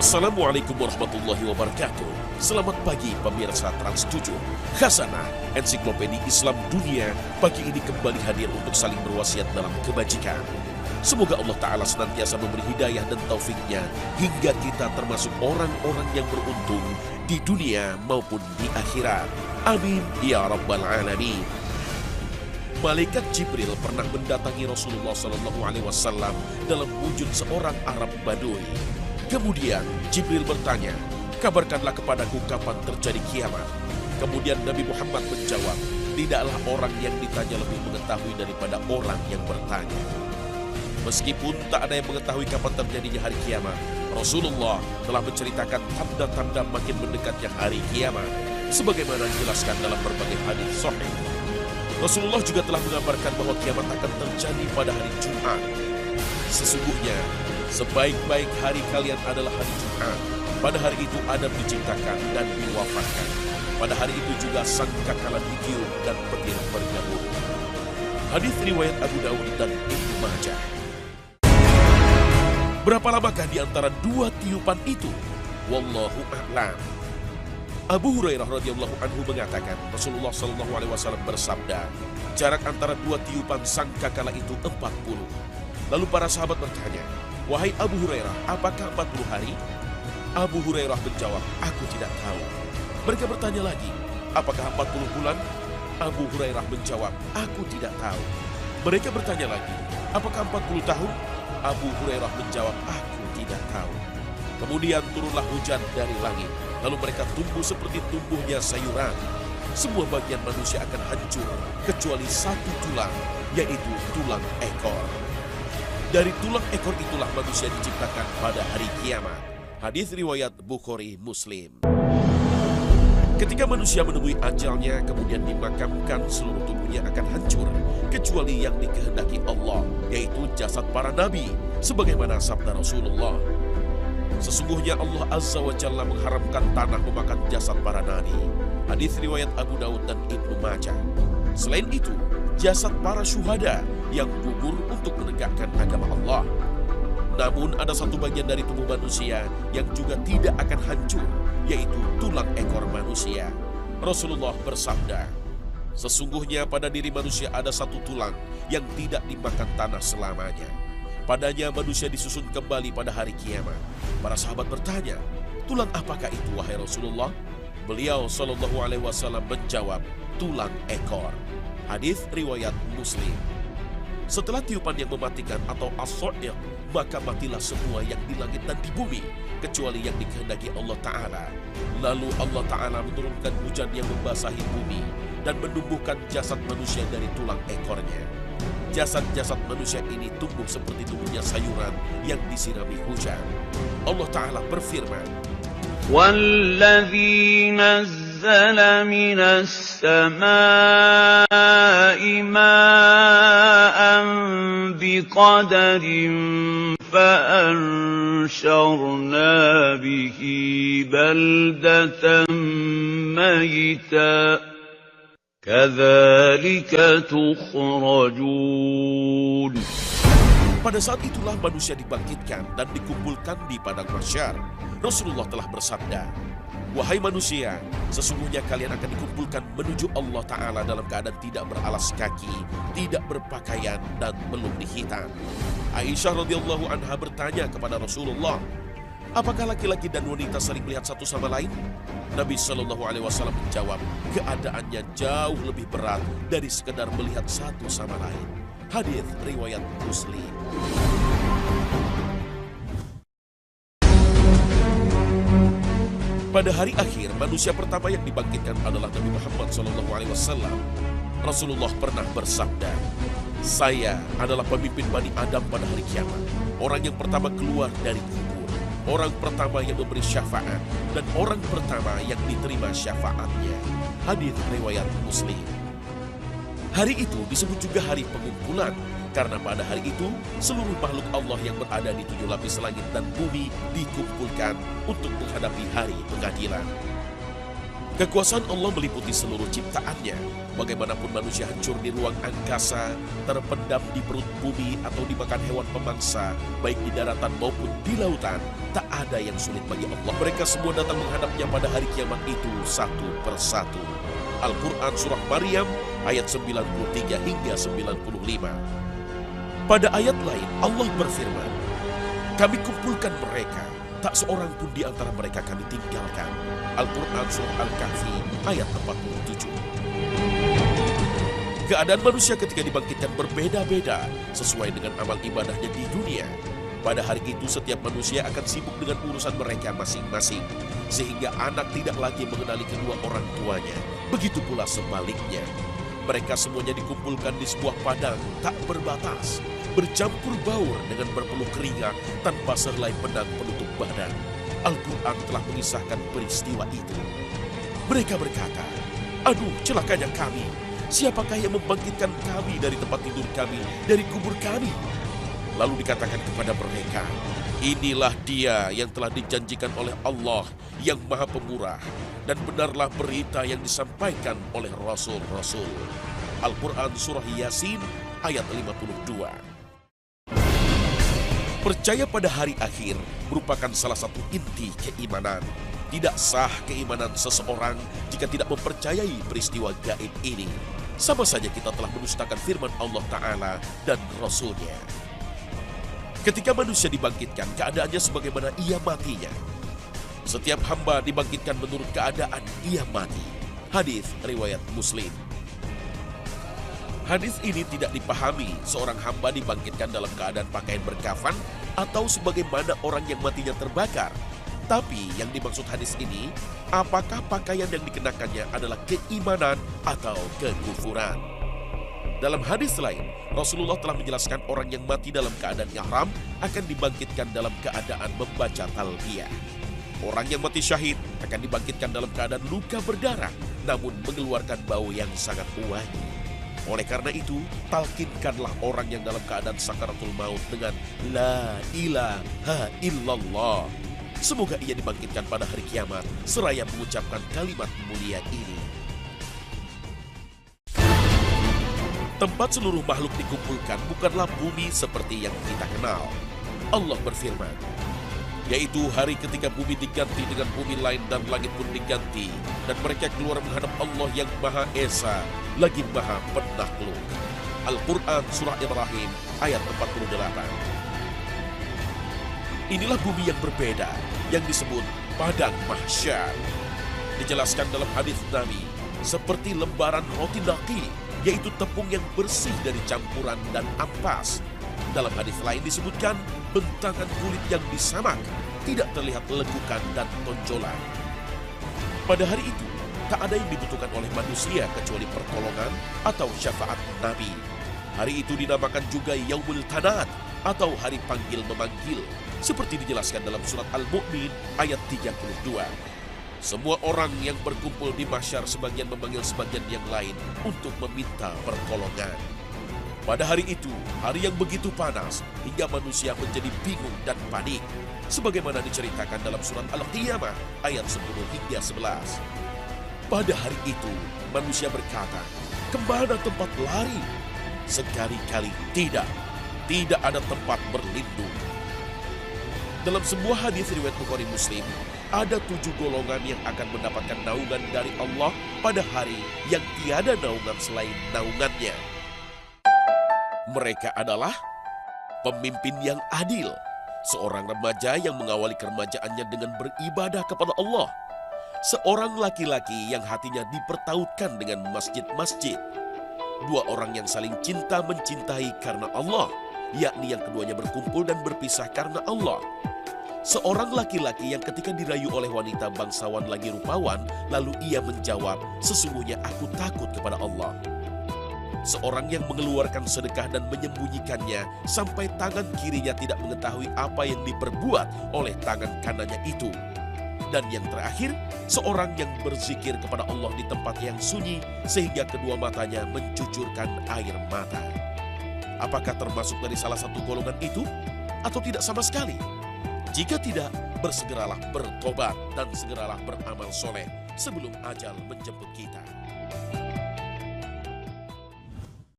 Assalamualaikum warahmatullahi wabarakatuh. Selamat pagi pemirsa Trans 7. Khazanah Ensiklopedia Islam Dunia pagi ini kembali hadir untuk saling berwasiat dalam kebajikan. Semoga Allah Ta'ala senantiasa memberi hidayah dan taufiknya hingga kita termasuk orang-orang yang beruntung di dunia maupun di akhirat. Amin ya rabbal alamin. Malaikat Jibril pernah mendatangi Rasulullah SAW dalam wujud seorang Arab Badui. Kemudian Jibril bertanya, kabarkanlah kepadaku kapan terjadi kiamat. Kemudian Nabi Muhammad menjawab, tidaklah orang yang ditanya lebih mengetahui daripada orang yang bertanya. Meskipun tak ada yang mengetahui kapan terjadinya hari kiamat, Rasulullah telah menceritakan tanda-tanda makin mendekatnya hari kiamat, sebagaimana dijelaskan dalam berbagai hadis sahih. Rasulullah juga telah mengabarkan bahwa kiamat akan terjadi pada hari Jumat. Sesungguhnya, sebaik-baik hari kalian adalah hari Jumat. Pada hari itu Adam diciptakan dan diwafatkan. Pada hari itu juga sangkakala digium dan petir bergabung. Hadis riwayat Abu Dawud dan Ibnu Majah. Berapa lamakah di antara dua tiupan itu? Wallahu a'lam. Abu Hurairah radhiyallahu anhu mengatakan, Rasulullah SAW bersabda, jarak antara dua tiupan sangkakala itu 40. Lalu para sahabat bertanya, wahai Abu Hurairah, apakah 40 hari? Abu Hurairah menjawab, aku tidak tahu. Mereka bertanya lagi, apakah 40 bulan? Abu Hurairah menjawab, aku tidak tahu. Mereka bertanya lagi, apakah 40 tahun? Abu Hurairah menjawab, aku tidak tahu. Kemudian turunlah hujan dari langit. Lalu mereka tumbuh seperti tumbuhnya sayuran. Semua bagian manusia akan hancur, kecuali satu tulang, yaitu tulang ekor. Dari tulang ekor itulah manusia diciptakan pada hari kiamat. Hadis riwayat Bukhari Muslim. Ketika manusia menemui ajalnya, kemudian dimakamkan, seluruh tubuhnya akan hancur, kecuali yang dikehendaki Allah, yaitu jasad para nabi, sebagaimana sabda Rasulullah. Sesungguhnya Allah Azza wa Jalla mengharamkan tanah memakan jasad para nabi. Hadis riwayat Abu Dawud dan Ibnu Majah. Selain itu, jasad para syuhada yang gugur untuk menegakkan agama Allah. Namun ada satu bagian dari tubuh manusia yang juga tidak akan hancur, yaitu tulang ekor manusia. Rasulullah bersabda, sesungguhnya pada diri manusia ada satu tulang yang tidak dimakan tanah selamanya. Padanya manusia disusun kembali pada hari kiamat. Para sahabat bertanya, tulang apakah itu wahai Rasulullah? Beliau SAW menjawab, tulang ekor. Hadis riwayat Muslim. Setelah tiupan yang mematikan atau as-sa'iq, maka matilah semua yang di langit dan di bumi, kecuali yang dikehendaki Allah Ta'ala. Lalu Allah Ta'ala menurunkan hujan yang membasahi bumi dan menumbuhkan jasad manusia dari tulang ekornya. Jasad-jasad manusia ini tumbuh seperti tumbuhnya sayuran yang disirami hujan. Allah Ta'ala berfirman, وَالَّذِي نَزَّلَ مِنَ السَّمَاءِ مَاءً بِقَدَرٍ فَأَنشَرْنَا بِهِ بَلْدَةً مَيْتًا Kadzalika tukhrajun. Pada saat itulah manusia dibangkitkan dan dikumpulkan di padang mahsyar. Rasulullah telah bersabda, wahai manusia, sesungguhnya kalian akan dikumpulkan menuju Allah Ta'ala dalam keadaan tidak beralas kaki, tidak berpakaian, dan belum dihitan. Aisyah radhiyallahu anha bertanya kepada Rasulullah, apakah laki-laki dan wanita saling melihat satu sama lain? Nabi SAW menjawab, keadaannya jauh lebih berat dari sekedar melihat satu sama lain. Hadis riwayat Muslim. Pada hari akhir, manusia pertama yang dibangkitkan adalah Nabi Muhammad SAW. Rasulullah pernah bersabda, saya adalah pemimpin Bani Adam pada hari kiamat, orang yang pertama keluar dari kubur, orang pertama yang memberi syafaat, dan orang pertama yang diterima syafaatnya. Hadis riwayat Muslim. Hari itu disebut juga hari pengumpulan, karena pada hari itu seluruh makhluk Allah yang berada di 7 lapis langit dan bumi dikumpulkan untuk menghadapi hari pengadilan. Kekuasaan Allah meliputi seluruh ciptaannya. Bagaimanapun manusia hancur di ruang angkasa, terpendam di perut bumi atau dimakan hewan pemangsa, baik di daratan maupun di lautan, tak ada yang sulit bagi Allah. Mereka semua datang menghadapnya pada hari kiamat itu satu persatu. Al-Quran Surah Maryam ayat 93 hingga 95. Pada ayat lain Allah berfirman, "Kami kumpulkan mereka, tak seorang pun di antara mereka kami tinggalkan." Al-Quran Surah Al-Kahfi ayat 47. Keadaan manusia ketika dibangkitkan berbeda-beda sesuai dengan amal ibadahnya di dunia. Pada hari itu setiap manusia akan sibuk dengan urusan mereka masing-masing, sehingga anak tidak lagi mengenali kedua orang tuanya. Begitu pula sebaliknya. Mereka semuanya dikumpulkan di sebuah padang tak berbatas, bercampur baur dengan berpeluh keringat tanpa sehelai pedang penutup badan. Al-Quran telah mengisahkan peristiwa itu. Mereka berkata, "Aduh, celakanya kami. Siapakah yang membangkitkan kami dari tempat tidur kami, dari kubur kami?" Lalu dikatakan kepada mereka, "Inilah dia yang telah dijanjikan oleh Allah yang Maha Pemurah, dan benarlah berita yang disampaikan oleh Rasul-Rasul." Al-Quran Surah Yasin ayat 52. Percaya pada hari akhir merupakan salah satu inti keimanan. Tidak sah keimanan seseorang jika tidak mempercayai peristiwa gaib ini. Sama saja kita telah mendustakan firman Allah Ta'ala dan Rasul-Nya. Ketika manusia dibangkitkan, keadaannya sebagaimana ia matinya. Setiap hamba dibangkitkan menurut keadaan ia mati. Hadis riwayat Muslim. Hadis ini tidak dipahami seorang hamba dibangkitkan dalam keadaan pakaian berkafan atau sebagaimana orang yang matinya terbakar. Tapi yang dimaksud hadis ini, apakah pakaian yang dikenakannya adalah keimanan atau kekufuran? Dalam hadis lain, Rasulullah telah menjelaskan orang yang mati dalam keadaan ihram akan dibangkitkan dalam keadaan membaca talbiyah. Orang yang mati syahid akan dibangkitkan dalam keadaan luka berdarah, namun mengeluarkan bau yang sangat wangi. Oleh karena itu, talkinkanlah orang yang dalam keadaan sakaratul maut dengan La ilaha illallah. Semoga ia dibangkitkan pada hari kiamat seraya mengucapkan kalimat mulia ini. Tempat seluruh makhluk dikumpulkan bukanlah bumi seperti yang kita kenal. Allah berfirman, yaitu hari ketika bumi diganti dengan bumi lain dan langit pun diganti, dan mereka keluar menghadap Allah yang Maha Esa, lagi Maha Penakluk. Al-Quran Surah Ibrahim ayat 48. Inilah bumi yang berbeda, yang disebut Padang Mahsyar. Dijelaskan dalam hadis Nabi, seperti lembaran roti naqi, yaitu tepung yang bersih dari campuran dan ampas. Dalam hadis lain disebutkan bentangan kulit yang disamak, tidak terlihat lekukan dan tonjolan. Pada hari itu, tak ada yang dibutuhkan oleh manusia kecuali pertolongan atau syafaat Nabi. Hari itu dinamakan juga Yaumul Tanad atau hari panggil memanggil, seperti dijelaskan dalam surat Al-Mu'min ayat 32. Semua orang yang berkumpul di mahsyar sebagian memanggil sebagian yang lain untuk meminta pertolongan. Pada hari itu, hari yang begitu panas hingga manusia menjadi bingung dan panik, sebagaimana diceritakan dalam surat Al-Qiyamah ayat 10 hingga 11. Pada hari itu, manusia berkata, "Kemana tempat lari?" Sekali-kali tidak ada tempat berlindung. Dalam sebuah hadis riwayat Bukhari Muslim, ada 7 golongan yang akan mendapatkan naungan dari Allah pada hari yang tiada naungan selain naungannya. Mereka adalah pemimpin yang adil, seorang remaja yang mengawali keremajaannya dengan beribadah kepada Allah, seorang laki-laki yang hatinya dipertautkan dengan masjid-masjid, 2 orang yang saling cinta mencintai karena Allah, yakni yang keduanya berkumpul dan berpisah karena Allah, seorang laki-laki yang ketika dirayu oleh wanita bangsawan lagi rupawan, lalu ia menjawab, "Sesungguhnya aku takut kepada Allah." Seorang yang mengeluarkan sedekah dan menyembunyikannya sampai tangan kirinya tidak mengetahui apa yang diperbuat oleh tangan kanannya itu. Dan yang terakhir, seorang yang berzikir kepada Allah di tempat yang sunyi sehingga kedua matanya mencucurkan air mata. Apakah termasuk dari salah satu golongan itu atau tidak sama sekali? Jika tidak, bersegeralah bertobat dan segeralah beramal soleh. sebelum ajal menjemput kita.